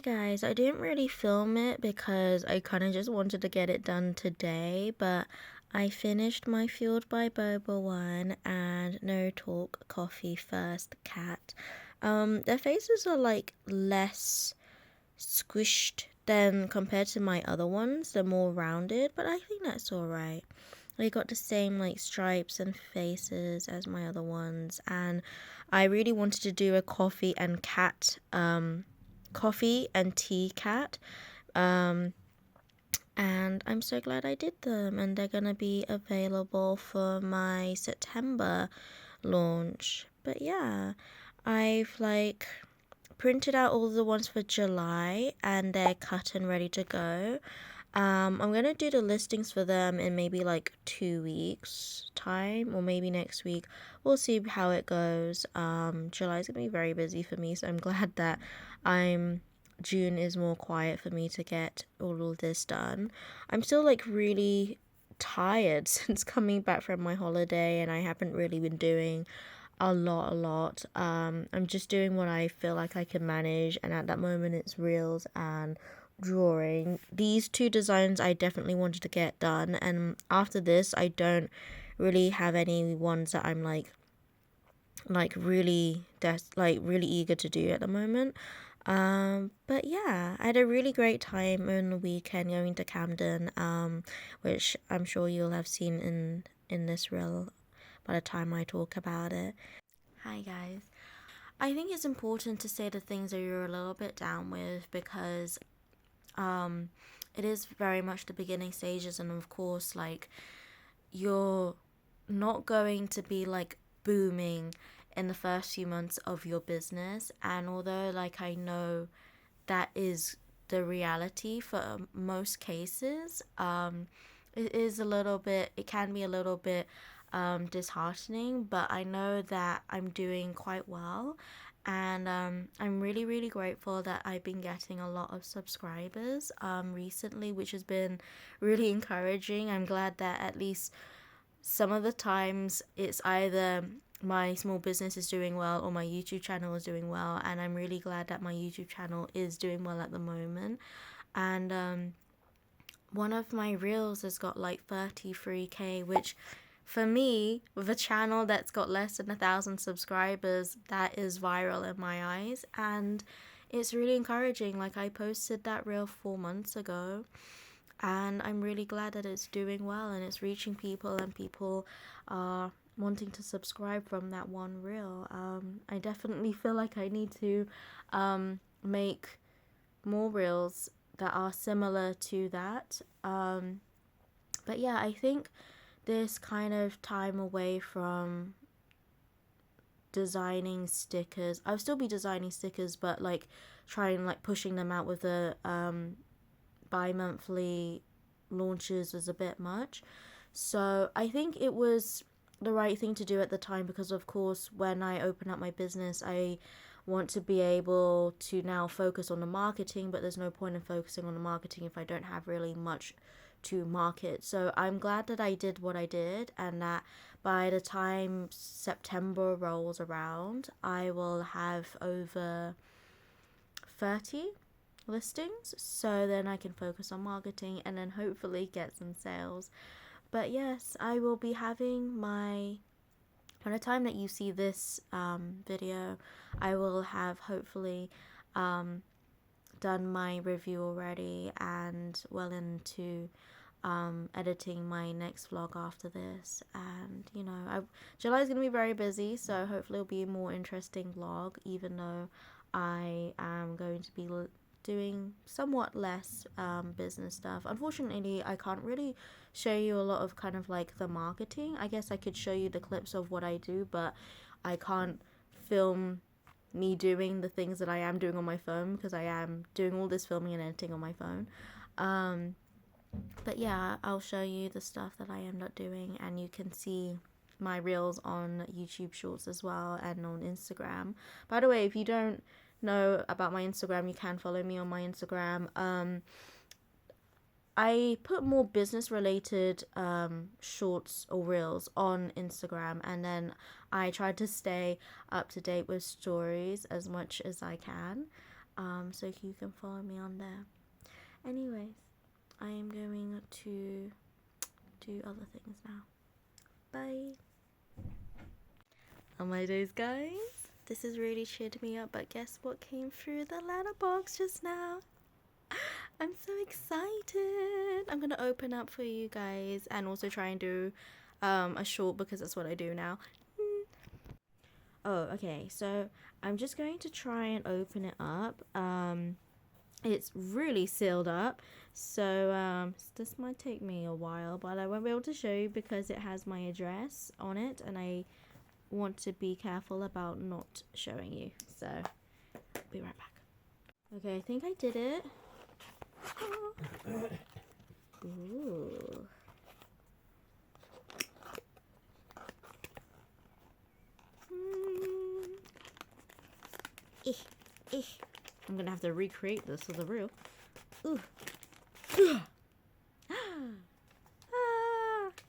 Guys, I didn't really film it because I kind of just wanted to get it done today, but I finished my Fueled by Boba one and No Talk Coffee First Cat. Their faces are like less squished than compared to my other ones. They're more rounded, but I think that's alright. They got the same like stripes and faces as my other ones, and I really wanted to do a coffee and tea cat. Um, and I'm so glad I did them, and they're gonna be available for my September launch. But yeah, I've like printed out all the ones for July and they're cut and ready to go. I'm gonna do the listings for them in maybe like 2 weeks time or maybe next week. We'll see how it goes. July's gonna be very busy for me, so I'm glad that I'm June is more quiet for me to get all of this done. I'm still like really tired since coming back from my holiday and I haven't really been doing a lot. I'm just doing what I feel like I can manage, and at that moment it's reels and drawing. These two designs I definitely wanted to get done, and after this I don't really have any ones that I'm really eager to do at the moment. But yeah, I had a really great time on the weekend going to Camden, which I'm sure you'll have seen in this reel by the time I talk about it. Hi guys. I think it's important to say the things that you're a little bit down with because um it is very much the beginning stages, and of course like you're not going to be like booming in the first few months of your business. And although like I know that is the reality for most cases, it can be a little bit disheartening, but I know that I'm doing quite well. And I'm really, really grateful that I've been getting a lot of subscribers recently, which has been really encouraging. I'm glad that at least some of the times it's either my small business is doing well or my YouTube channel is doing well, and I'm really glad that my YouTube channel is doing well at the moment. And one of my reels has got like 33k, which for me, with a channel that's got less than 1,000 subscribers, that is viral in my eyes, and it's really encouraging. Like I posted that reel 4 months ago, and I'm really glad that it's doing well and it's reaching people, and people are wanting to subscribe from that one reel. I definitely feel like I need to make more reels that are similar to that. But yeah, I think this kind of time away from designing stickers, I'll still be designing stickers, but like trying like pushing them out with the bi-monthly launches was a bit much. So I think it was the right thing to do at the time, because of course when I open up my business I want to be able to now focus on the marketing, but there's no point in focusing on the marketing if I don't have really much to market. So I'm glad that I did what I did, and that by the time September rolls around I will have over 30 listings, so then I can focus on marketing and then hopefully get some sales. But yes, I will be having my, by the time that you see this video, I will have hopefully done my review already and well into editing my next vlog after this. And you know, July's gonna be very busy, so hopefully it'll be a more interesting vlog, even though I am going to be doing somewhat less business stuff. Unfortunately, I can't really show you a lot of kind of like the marketing. I guess I could show you the clips of what I do, but I can't film me doing the things that I am doing on my phone, because I am doing all this filming and editing on my phone. But yeah, I'll show you the stuff that I end up doing, and you can see my reels on YouTube Shorts as well and on Instagram. By the way, if you don't know about my Instagram, you can follow me on my Instagram. I put more business related shorts or reels on Instagram, and then I try to stay up to date with stories as much as I can. so you can follow me on there. Anyways, I am going to do other things now. Bye. On my days, guys. This has really cheered me up, but guess what came through the letterbox just now? I'm so excited. I'm gonna open up for you guys and also try and do a short because that's what I do now. Oh, okay. So I'm just going to try and open it up. It's really sealed up, so this might take me a while, but I won't be able to show you because it has my address on it, and I want to be careful about not showing you. So be right back. Okay, I think I did it. Ooh. I'm gonna have to recreate this for the real. Ooh.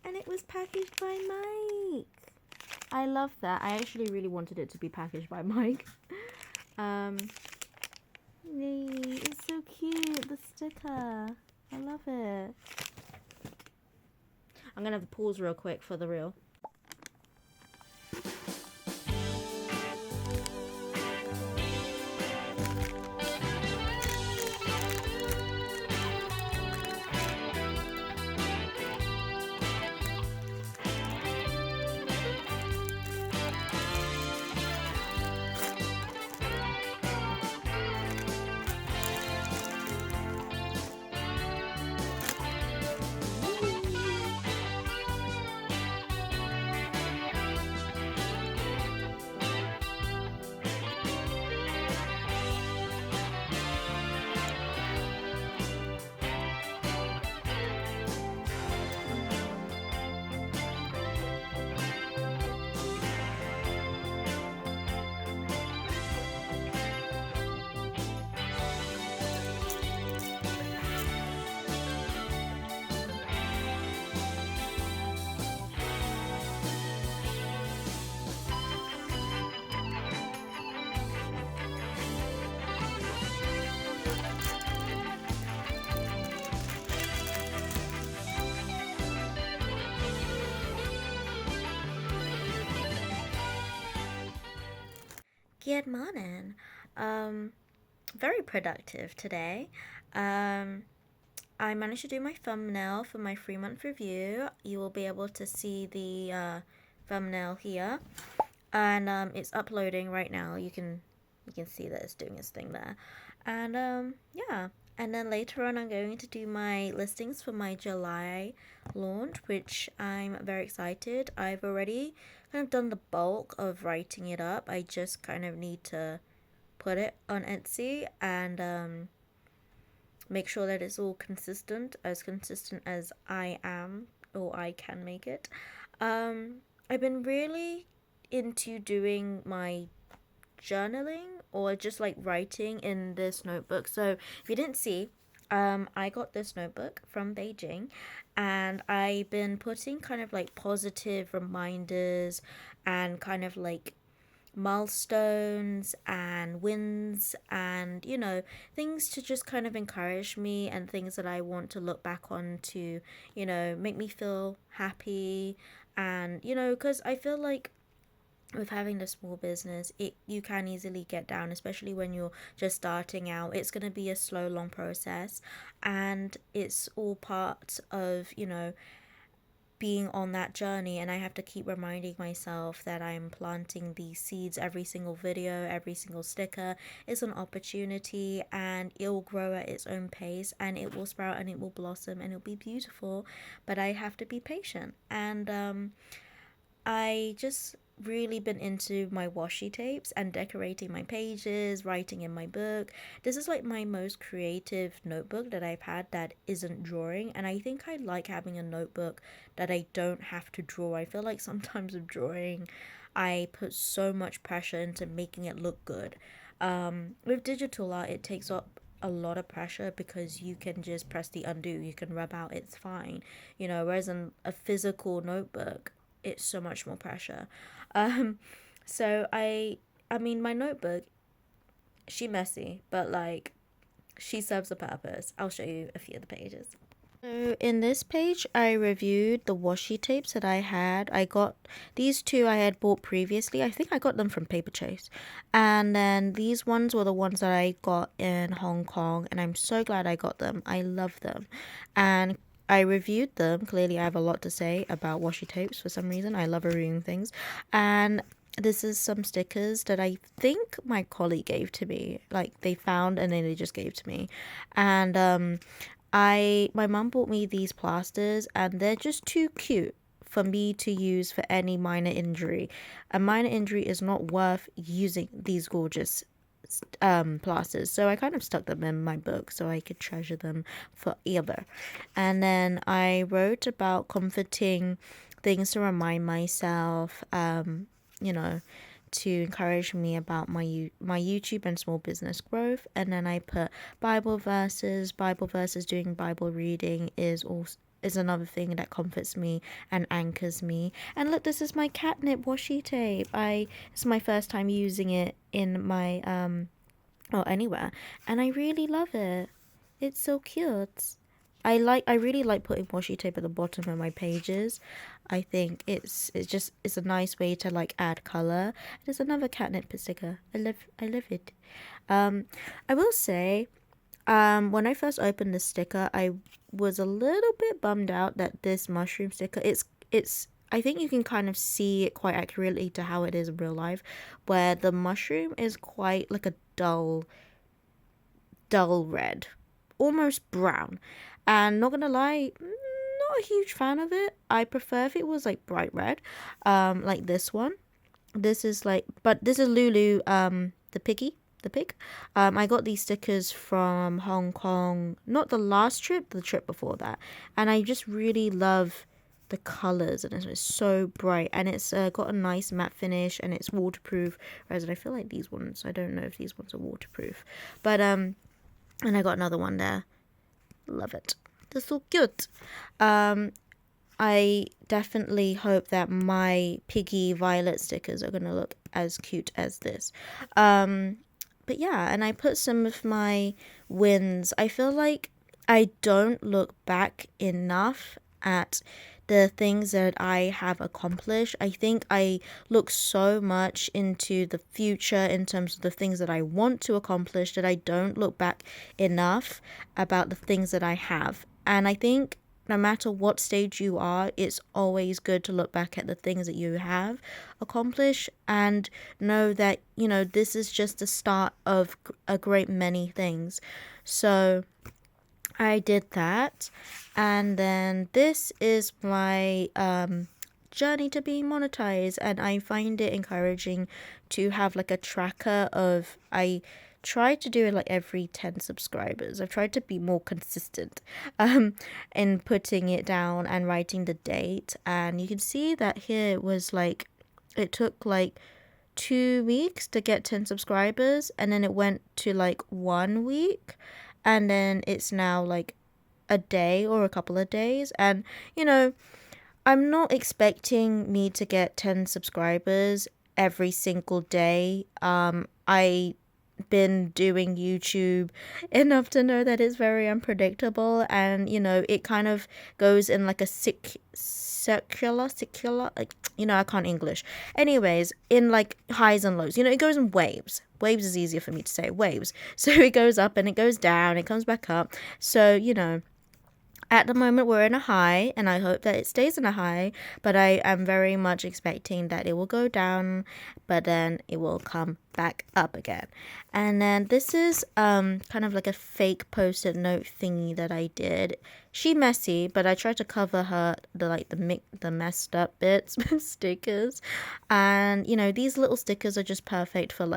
And it was packaged by Mike. I love that. I actually really wanted it to be packaged by Mike. It's so cute, the sticker. I love it. I'm gonna have to pause real quick for the reel. Good morning. Very productive today. I managed to do my thumbnail for my 3-month review. You will be able to see the thumbnail here, and it's uploading right now. You can see that it's doing its thing there, and yeah. And then later on, I'm going to do my listings for my July launch, which I'm very excited. I've already kind of done the bulk of writing it up. I just kind of need to put it on Etsy and make sure that it's all consistent as I am or I can make it. I've been really into doing my journaling or just like writing in this notebook. So if you didn't see, I got this notebook from Beijing, and I've been putting kind of like positive reminders and kind of like milestones and wins and things to just kind of encourage me and things that I want to look back on to make me feel happy. And because I feel like with having a small business, you can easily get down, especially when you're just starting out. It's going to be a slow, long process, and it's all part of being on that journey. And I have to keep reminding myself that I'm planting these seeds. Every single video, every single sticker is an opportunity, and it will grow at its own pace, and it will sprout and it will blossom and it'll be beautiful. But I have to be patient. And I just really been into my washi tapes and decorating my pages, writing in my book. This is like my most creative notebook that I've had that isn't drawing, and I think I like having a notebook that I don't have to draw. I feel like sometimes with drawing I put so much pressure into making it look good. With digital art it takes up a lot of pressure because you can just press the undo, you can rub out, it's fine, whereas in a physical notebook it's so much more pressure. So I mean my notebook, She messy, but like she serves a purpose. I'll show you a few of the pages. So in this page, I reviewed the washi tapes that I had. I got these two I had bought previously. I think I got them from Paper Chase. And then these ones were the ones that I got in Hong Kong. And I'm so glad I got them. I love them. And I reviewed them. Clearly, I have a lot to say about washi tapes for some reason. I love reviewing things. And this is some stickers that I think my colleague gave to me. Like they found and then they just gave to me. And my mum bought me these plasters and they're just too cute for me to use for any minor injury. A minor injury is not worth using these gorgeous plasters. So I kind of stuck them in my book so I could treasure them forever. And then I wrote about comforting things to remind myself, you know, to encourage me about my YouTube and small business growth. And then I put Bible verses. Bible verses doing Bible reading is another thing that comforts me and anchors me. And look, this is my catnip washi tape. It's my first time using it in my or anywhere, and I really love it. It's so cute. I really like putting washi tape at the bottom of my pages. I think it's a nice way to like add color. There's another catnip sticker. I love it. Um, I will say, when I first opened this sticker, I was a little bit bummed out that this mushroom sticker. It's. I think you can kind of see it quite accurately to how it is in real life, where the mushroom is quite like a dull red, almost brown. And not gonna lie, not a huge fan of it. I prefer if it was like bright red, like this one. But this is Lulu, the pig. I got these stickers from Hong Kong, not the last trip, the trip before that, and I just really love the colors and it's so bright and it's got a nice matte finish and it's waterproof. Whereas I feel like these ones, I don't know if these ones are waterproof, but and I got another one there. Love it. They're so cute. I definitely hope that my piggy violet stickers are gonna look as cute as this. But yeah, and I put some of my wins. I feel like I don't look back enough at the things that I have accomplished. I think I look so much into the future in terms of the things that I want to accomplish that I don't look back enough about the things that I have. And I think no matter what stage you are, it's always good to look back at the things that you have accomplished and know that, this is just the start of a great many things. So I did that. And then this is my journey to being monetized. And I find it encouraging to have like a tracker of, I try to do it like every 10 subscribers. I've tried to be more consistent in putting it down and writing the date. And you can see that here it took like 2 weeks to get 10 subscribers. And then it went to like 1 week. And then it's now like a day or a couple of days. And, I'm not expecting me to get 10 subscribers every single day. I been doing YouTube enough to know that it's very unpredictable and it kind of goes in like a circular like I can't English. Anyways, in like highs and lows. It goes in waves. Waves is easier for me to say. Waves. So it goes up and it goes down, it comes back up. So, at the moment, we're in a high, and I hope that it stays in a high, but I am very much expecting that it will go down, but then it will come back up again. And then this is kind of like a fake post-it note thingy that I did. She messy, but I tried to cover her, the messed up bits with stickers. And, these little stickers are just perfect for,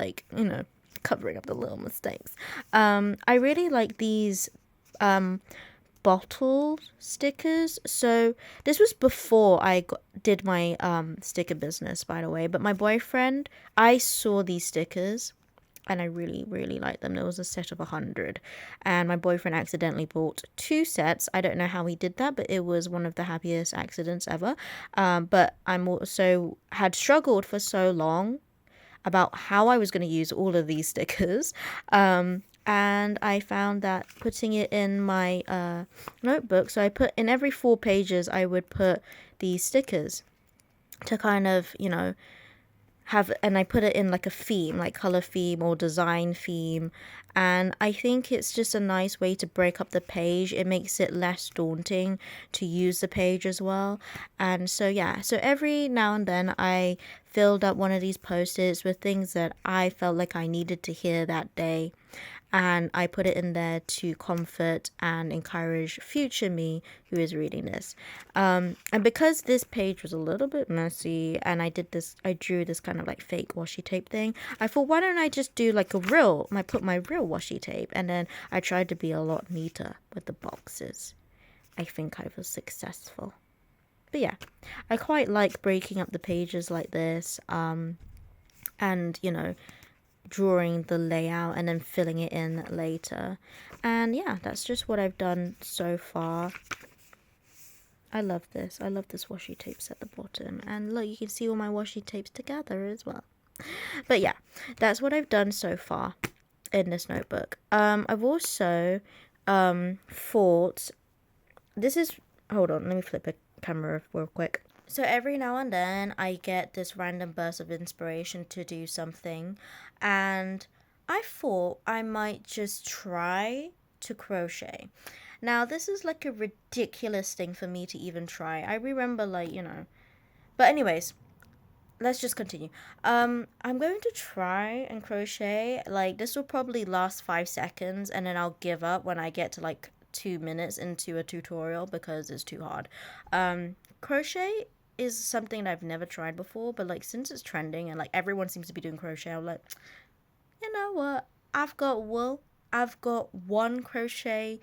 covering up the little mistakes. I really like these bottle stickers. So this was before I did my sticker business, by the way. But my boyfriend, I saw these stickers and I really, really liked them. There was a set of 100 and my boyfriend accidentally bought 2 sets. I don't know how he did that, but it was one of the happiest accidents ever. But I'm also had struggled for so long about how I was going to use all of these stickers. And I found that putting it in my notebook, so I put in every 4 pages, I would put these stickers to kind of, you know, and I put it in like a theme, like color theme or design theme. And I think it's just a nice way to break up the page. It makes it less daunting to use the page as well. And so, yeah, so every now and then I filled up one of these post-its with things that I felt like I needed to hear that day. And I put it in there to comfort and encourage future me who is reading this. And because this page was a little bit messy and I drew this kind of like fake washi tape thing, I thought, why don't I just do like put my real washi tape? And then I tried to be a lot neater with the boxes. I think I was successful. But yeah, I quite like breaking up the pages like this, and, you know, drawing the layout and then filling it in later. And yeah, that's just what I've done so far. I love this washi tapes at the bottom, and look, you can see all my washi tapes together as well. But yeah, that's what I've done so far in this notebook. I've also thought, hold on, let me flip a camera real quick. So every now and then I get this random burst of inspiration to do something, and I thought I might just try to crochet. Now, this is like a ridiculous thing for me to even try. I remember, like, you know. But anyways, let's just continue. I'm going to try and crochet. Like, this will probably last 5 seconds, and then I'll give up when I get to like 2 minutes into a tutorial because it's too hard. Crochet is something that I've never tried before, but like since it's trending and like everyone seems to be doing crochet, I'm like, you know what? I've got wool. I've got one crochet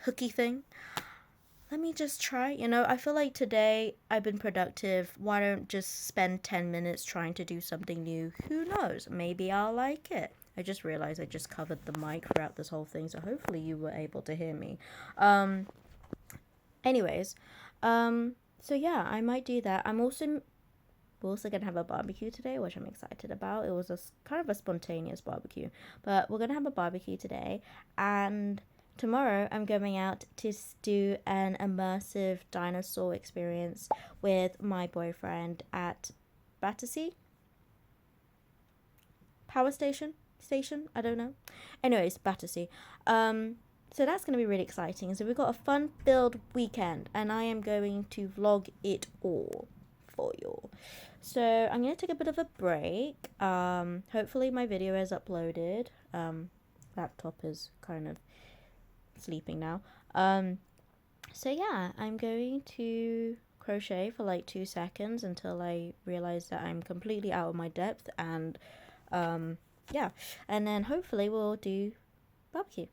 hooky thing. Let me just try. You know, I feel like today I've been productive. Why don't just spend 10 minutes trying to do something new? Who knows? Maybe I'll like it. I just realized I just covered the mic throughout this whole thing, so hopefully you were able to hear me. Anyways, so yeah, I might do that. We're also gonna have a barbecue today, which I'm excited about. It was a kind of a spontaneous barbecue, but we're gonna have a barbecue today, and tomorrow I'm going out to do an immersive dinosaur experience with my boyfriend at Battersea Power Station. I don't know. Anyways, Battersea. So that's going to be really exciting. So we've got a fun-filled weekend, and I am going to vlog it all for you. So I'm going to take a bit of a break. Hopefully my video is uploaded. Laptop is kind of sleeping now. So yeah, I'm going to crochet for like 2 seconds until I realize that I'm completely out of my depth, and yeah, and then hopefully we'll do barbecue.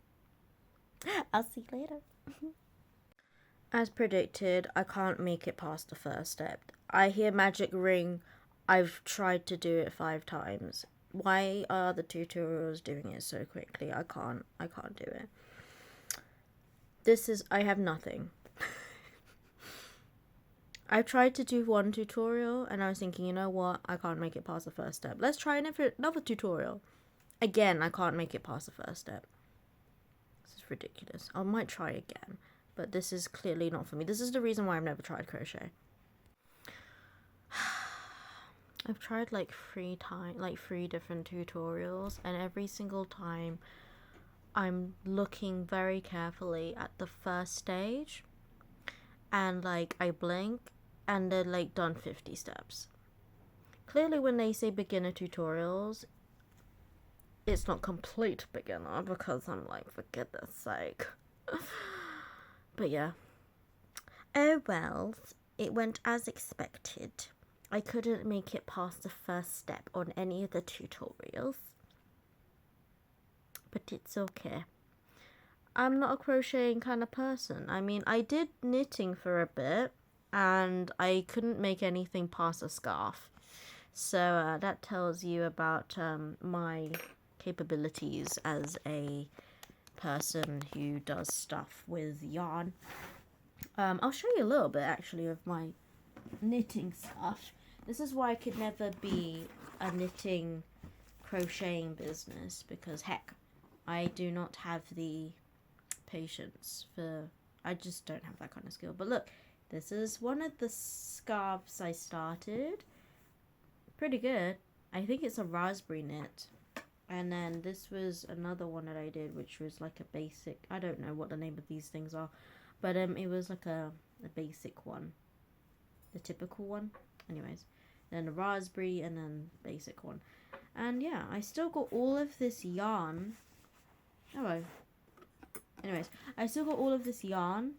I'll see you later. As predicted, I can't make it past the first step. I hear magic ring. I've tried to do it 5 times. Why are the tutorials doing it so quickly? I can't do it. I have nothing. I've tried to do one tutorial and I was thinking, you know what? I can't make it past the first step. Let's try another tutorial. Again, I can't make it past the first step. This is ridiculous. I might try again, but this is clearly not for me. This is the reason why I've never tried crochet. I've tried like 3 different tutorials, and every single time I'm looking very carefully at the first stage, and like I blink and they're like done 50 steps. Clearly when they say beginner tutorials, it's not complete beginner, because I'm like, for goodness sake. But yeah. Oh well, it went as expected. I couldn't make it past the first step on any of the tutorials. But it's okay. I'm not a crocheting kind of person. I mean, I did knitting for a bit, and I couldn't make anything past a scarf. So that tells you about my capabilities as a person who does stuff with yarn. I'll show you a little bit actually of my knitting stuff. This is why I could never be a knitting crocheting business because heck, I do not have the patience for, I just don't have that kind of skill. But look, this is one of the scarves I started. Pretty good. I think it's a raspberry knit. And then this was another one that I did, which was like a basic, I don't know what the name of these things are, but it was like a basic one, the typical one. Anyways, then a raspberry and then basic one. And yeah, I still got all of this yarn. Hello. Anyways, I still got all of this yarn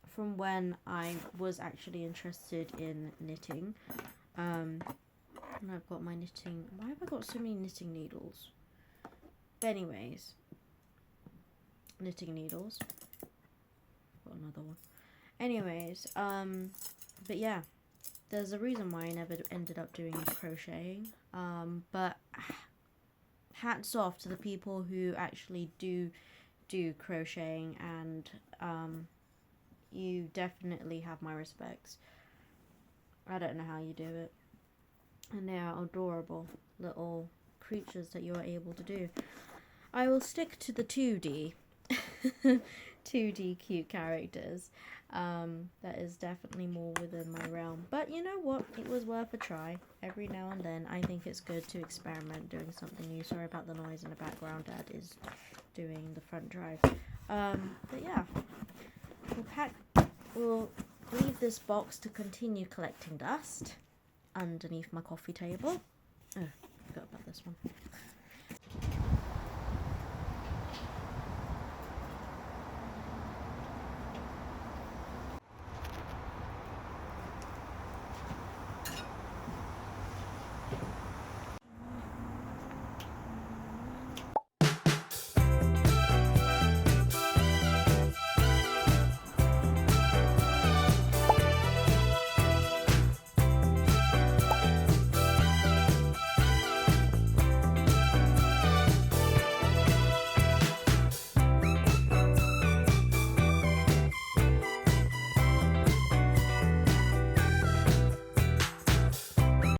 from when I was actually interested in knitting. And I've got my knitting. Why have I got so many knitting needles? But anyways, knitting needles. Got another one. Anyways, but yeah, there's a reason why I never ended up doing crocheting. But hats off to the people who actually do crocheting, and you definitely have my respects. I don't know how you do it. And they are adorable little creatures that you're able to do. I will stick to the 2D 2D cute characters. That is definitely more within my realm. But you know what? It was worth a try. Every now and then, I think it's good to experiment doing something new. Sorry about the noise in the background. Dad is doing the front drive. But yeah, we'll leave this box to continue collecting dust underneath my coffee table. Oh, forgot about this one.